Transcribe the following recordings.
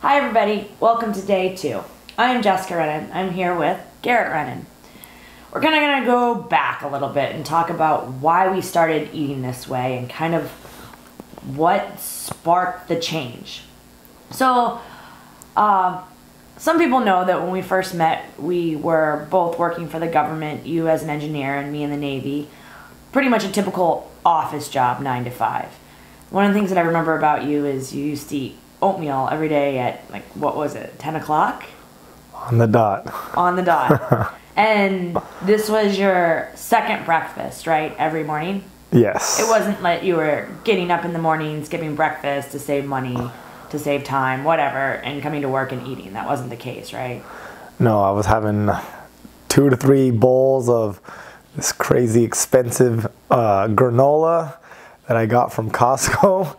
Hi everybody, welcome to day 2. I'm Jessica Renon. I'm here with Garett Renon. We're kind of going to go back a little bit and talk about why we started eating this way and kind of what sparked the change. So, some people know that when we first met, we were both working for the government, you as an engineer and me in the Navy. Pretty much a typical office job, 9 to 5. One of the things that I remember about you is you used to eat oatmeal every day at, like, what was it, 10 o'clock? On the dot. On the dot. And this was your second breakfast, right, every morning? Yes. It wasn't like you were getting up in the morning, skipping breakfast to save money, to save time, whatever, and coming to work and eating. That wasn't the case, right? No, I was having 2 to 3 bowls of this crazy expensive granola that I got from Costco.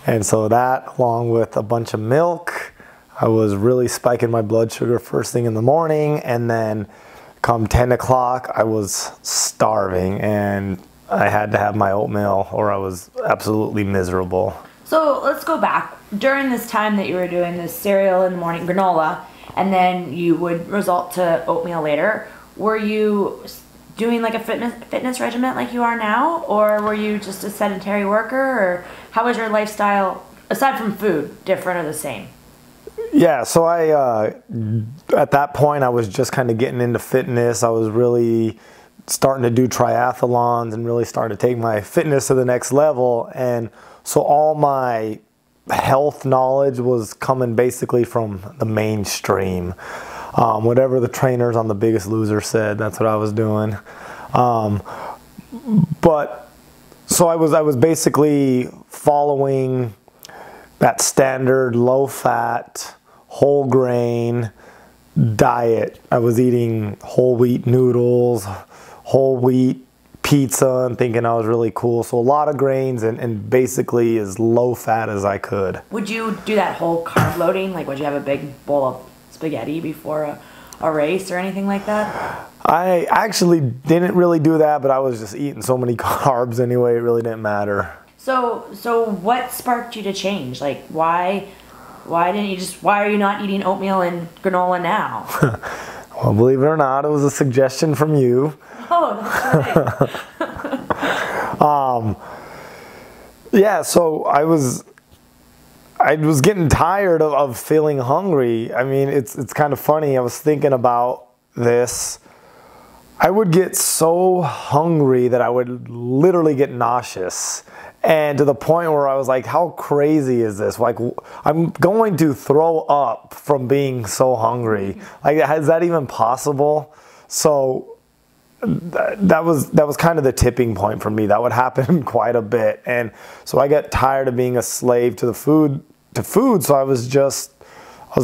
And so that, along with a bunch of milk, I was really spiking my blood sugar first thing in the morning. And then come 10 o'clock, I was starving and I had to have my oatmeal or I was absolutely miserable. So let's go back. During this time that you were doing this cereal in the morning, granola, and then you would result to oatmeal later, were you doing like a fitness regimen like you are now, or were you just a sedentary worker, or how was your lifestyle, aside from food, different or the same? Yeah, so at that point I was just kind of getting into fitness. I was really starting to do triathlons and really starting to take my fitness to the next level. And so all my health knowledge was coming basically from the mainstream. Whatever the trainers on The Biggest Loser said, that's what I was doing. But so I was basically following that standard low-fat, whole grain diet. I was eating whole wheat noodles, whole wheat pizza, and thinking I was really cool. So a lot of grains and basically as low fat as I could. Would you do that whole carb loading? Like, would you have a big bowl of spaghetti before a race or anything like that? I actually didn't really do that, but I was just eating so many carbs anyway, it really didn't matter. So what sparked you to change? Like, why are you not eating oatmeal and granola now? Well, believe it or not, it was a suggestion from you. Oh, that's right. Yeah, so I was getting tired of feeling hungry. I mean, it's kind of funny. I was thinking about this. I would get so hungry that I would literally get nauseous. And to the point where I was like, how crazy is this? Like, I'm going to throw up from being so hungry. Like, is that even possible? So that was kind of the tipping point for me. That would happen quite a bit. And so I got tired of being a slave to the food, so I was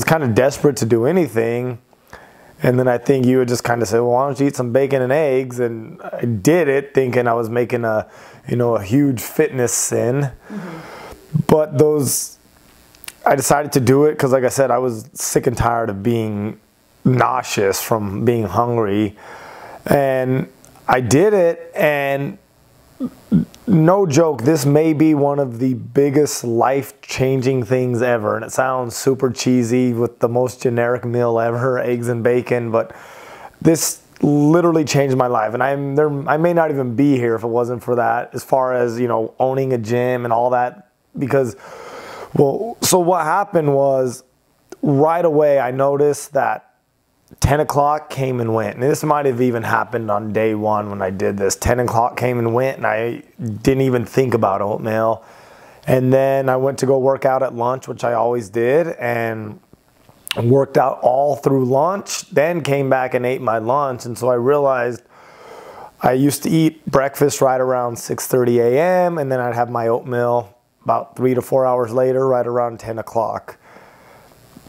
kind of desperate to do anything. And then I think you would just kind of say, well, why don't you eat some bacon and eggs? And I did it thinking I was making a huge fitness sin. Mm-hmm. But I decided to do it because, like I said, I was sick and tired of being nauseous from being hungry. And I did it, and no joke, this may be one of the biggest life-changing things ever. And it sounds super cheesy with the most generic meal ever, eggs and bacon, but this literally changed my life. And I may not even be here if it wasn't for that, as far as, owning a gym and all that. Because, well, so what happened was right away I noticed that 10 o'clock came and went. And this might have even happened on day 1 when I did this. 10 o'clock came and went, and I didn't even think about oatmeal. And then I went to go work out at lunch, which I always did, and worked out all through lunch, then came back and ate my lunch. And so I realized I used to eat breakfast right around 6:30 a.m., and then I'd have my oatmeal about 3 to 4 hours later, right around 10 o'clock.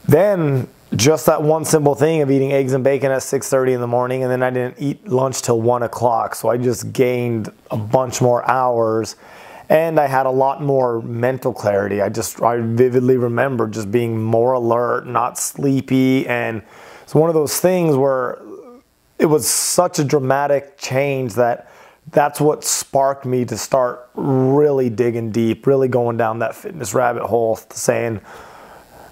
Then just that one simple thing of eating eggs and bacon at 6:30 in the morning, and then I didn't eat lunch till 1 o'clock. So I just gained a bunch more hours, and I had a lot more mental clarity. I vividly remember just being more alert, not sleepy, and it's one of those things where it was such a dramatic change that's what sparked me to start really digging deep, really going down that fitness rabbit hole, saying,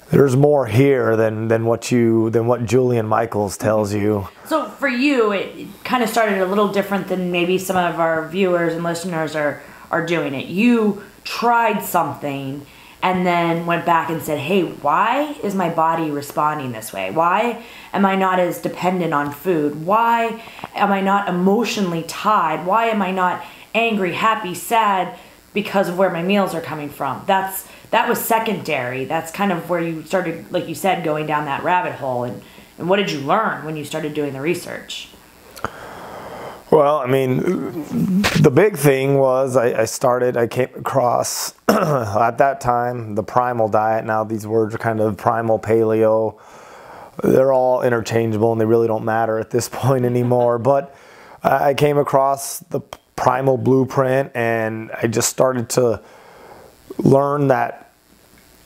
there's more here than what Julian Michaels tells you. So for you, it kind of started a little different than maybe some of our viewers and listeners are doing it. You tried something and then went back and said, hey, why is my body responding this way? Why am I not as dependent on food? Why am I not emotionally tied? Why am I not angry, happy, sad because of where my meals are coming from? That was secondary. That's kind of where you started, like you said, going down that rabbit hole. And what did you learn when you started doing the research? Well, I mean, the big thing was I came across, at that time, the primal diet. Now these words are kind of primal, paleo. They're all interchangeable and they really don't matter at this point anymore. But I came across the primal blueprint and I just started to learn that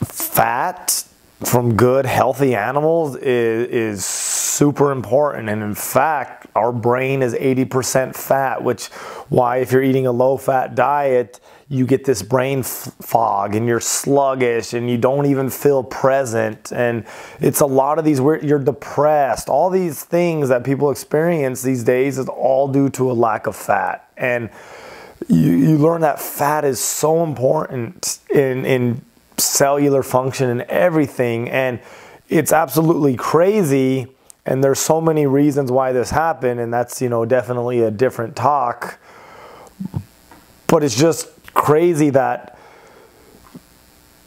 fat from good, healthy animals is super important. And in fact, our brain is 80% fat, which why if you're eating a low-fat diet, you get this brain fog and you're sluggish and you don't even feel present. And it's a lot of these, you're depressed. All these things that people experience these days is all due to a lack of fat. And you learn that fat is so important in cellular function and everything. And it's absolutely crazy. And there's so many reasons why this happened. And that's, definitely a different talk. But it's just crazy that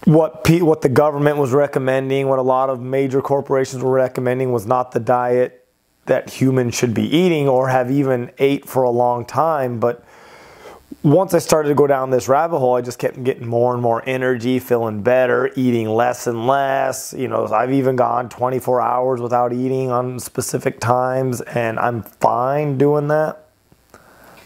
what the government was recommending, what a lot of major corporations were recommending was not the diet that humans should be eating or have even ate for a long time. But once I started to go down this rabbit hole, I just kept getting more and more energy, feeling better, eating less and less. I've even gone 24 hours without eating on specific times, and I'm fine doing that.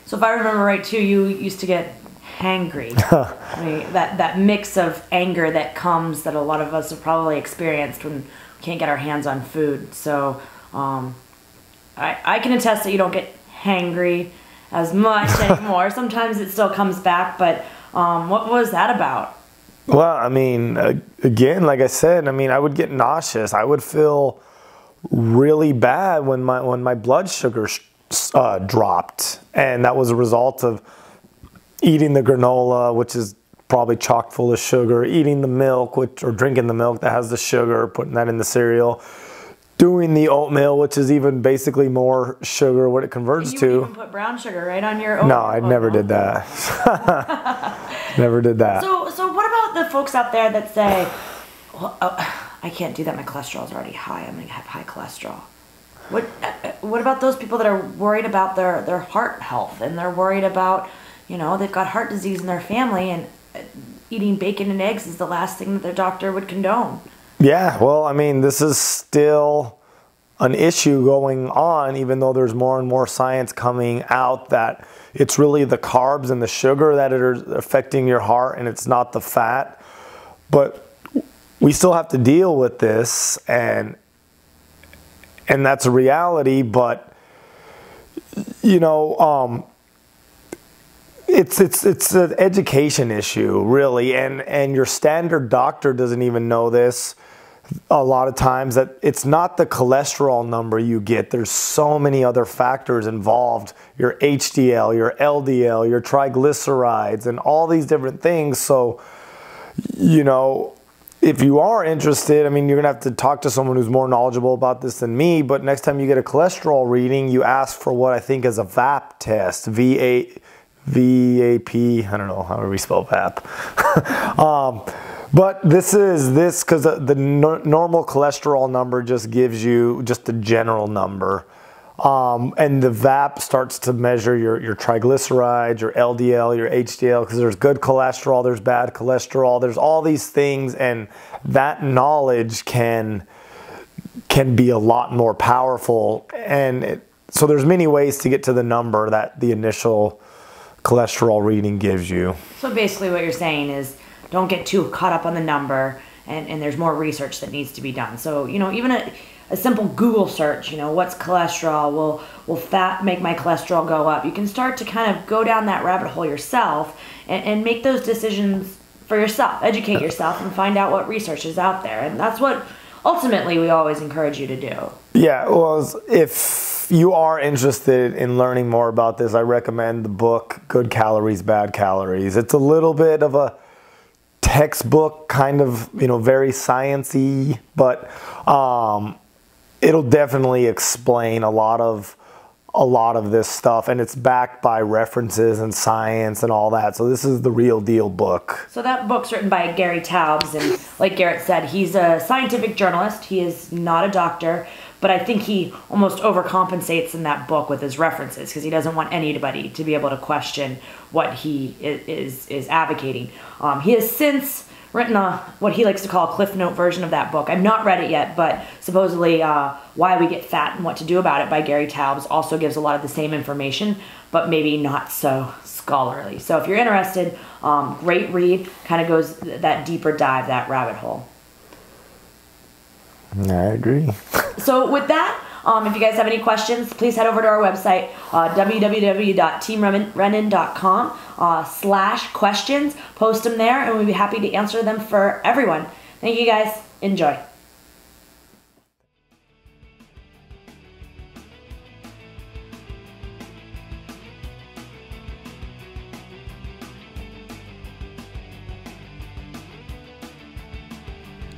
So if I remember right, too, you used to get hangry. I mean, that mix of anger that comes that a lot of us have probably experienced when we can't get our hands on food. So I can attest that you don't get hangry as much anymore. Sometimes it still comes back, but what was that about? Well, I mean, again, like I said, I would get nauseous. I would feel really bad when my blood sugar dropped, and that was a result of eating the granola, which is probably chock full of sugar, eating the milk, or drinking the milk that has the sugar, putting that in the cereal, doing the oatmeal, which is even basically more sugar, what it converts to. You even put brown sugar right on your oatmeal? No, I never did that. Never did that. So what about the folks out there that say, well, I can't do that, my cholesterol's already high, I'm going to have high cholesterol. What about those people that are worried about their heart health, and they're worried about, they've got heart disease in their family, and eating bacon and eggs is the last thing that their doctor would condone? Yeah, well, this is still an issue going on, even though there's more and more science coming out that it's really the carbs and the sugar that are affecting your heart, and it's not the fat. But we still have to deal with this, and that's a reality. But it's an education issue, really, and your standard doctor doesn't even know this. A lot of times that it's not the cholesterol number you get. There's so many other factors involved. Your HDL, your LDL, your triglycerides, and all these different things. So, if you are interested, you're going to have to talk to someone who's more knowledgeable about this than me. But next time you get a cholesterol reading, you ask for what I think is a VAP test. VAP, I don't know, however we spell VAP. But this because the normal cholesterol number just gives you just the general number. And the VAP starts to measure your triglycerides, your LDL, your HDL, because there's good cholesterol, there's bad cholesterol, there's all these things, and that knowledge can be a lot more powerful. And so there's many ways to get to the number that the initial cholesterol reading gives you. So basically what you're saying is don't get too caught up on the number, and there's more research that needs to be done. So, even a simple Google search, what's cholesterol? Will fat make my cholesterol go up? You can start to kind of go down that rabbit hole yourself and make those decisions for yourself. Educate yourself and find out what research is out there. And that's what ultimately we always encourage you to do. Yeah, well, if you are interested in learning more about this, I recommend the book Good Calories, Bad Calories. It's a little bit of a textbook, kind of, very sciencey, but it'll definitely explain a lot of this stuff, and it's backed by references and science and all that. So this is the real deal book. So that book's written by Gary Taubes, and like Garrett said, he's a scientific journalist. He is not a doctor, but I think he almost overcompensates in that book with his references because he doesn't want anybody to be able to question what he is advocating. He has since written what he likes to call a Cliff Note version of that book. I've not read it yet, but supposedly Why We Get Fat and What to Do About It by Gary Taubes also gives a lot of the same information, but maybe not so scholarly. So if you're interested, great read, kind of goes that deeper dive, that rabbit hole. I agree. So with that, if you guys have any questions, please head over to our website, www.teamrenon.com/questions. Post them there, and we'll be happy to answer them for everyone. Thank you, guys. Enjoy.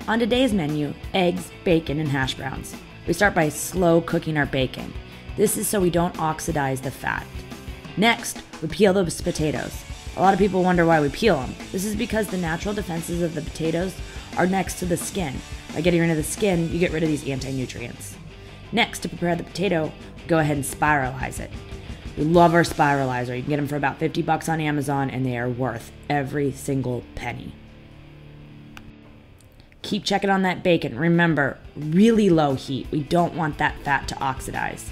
On today's menu, eggs, bacon, and hash browns. We start by slow cooking our bacon. This is so we don't oxidize the fat. Next, we peel those potatoes. A lot of people wonder why we peel them. This is because the natural defenses of the potatoes are next to the skin. By getting rid of the skin, you get rid of these anti-nutrients. Next, to prepare the potato, go ahead and spiralize it. We love our spiralizer. You can get them for about $50 on Amazon, and they are worth every single penny. Keep checking on that bacon. Remember, really low heat. We don't want that fat to oxidize.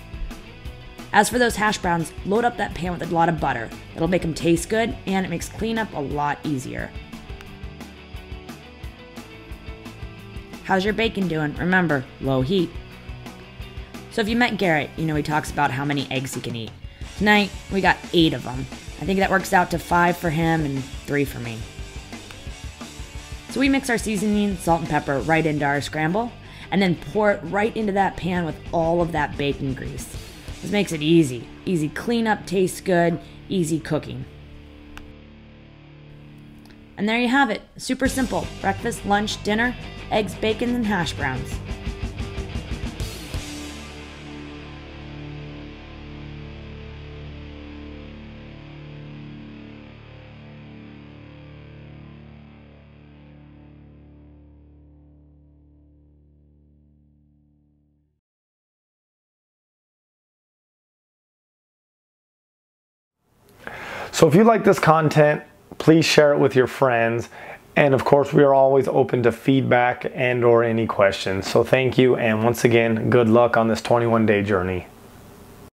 As for those hash browns, load up that pan with a lot of butter. It'll make them taste good, and it makes cleanup a lot easier. How's your bacon doing? Remember, low heat. So if you met Garrett, he talks about how many eggs he can eat. Tonight, we got 8 of them. I think that works out to 5 for him and 3 for me. So we mix our seasoning, salt and pepper right into our scramble, and then pour it right into that pan with all of that bacon grease. This makes it easy. Easy cleanup, tastes good, easy cooking. And there you have it. Super simple. Breakfast, lunch, dinner, eggs, bacon, and hash browns. So if you like this content, please share it with your friends. And of course, we are always open to feedback and/or any questions. So thank you. And once again, good luck on this 21-day journey.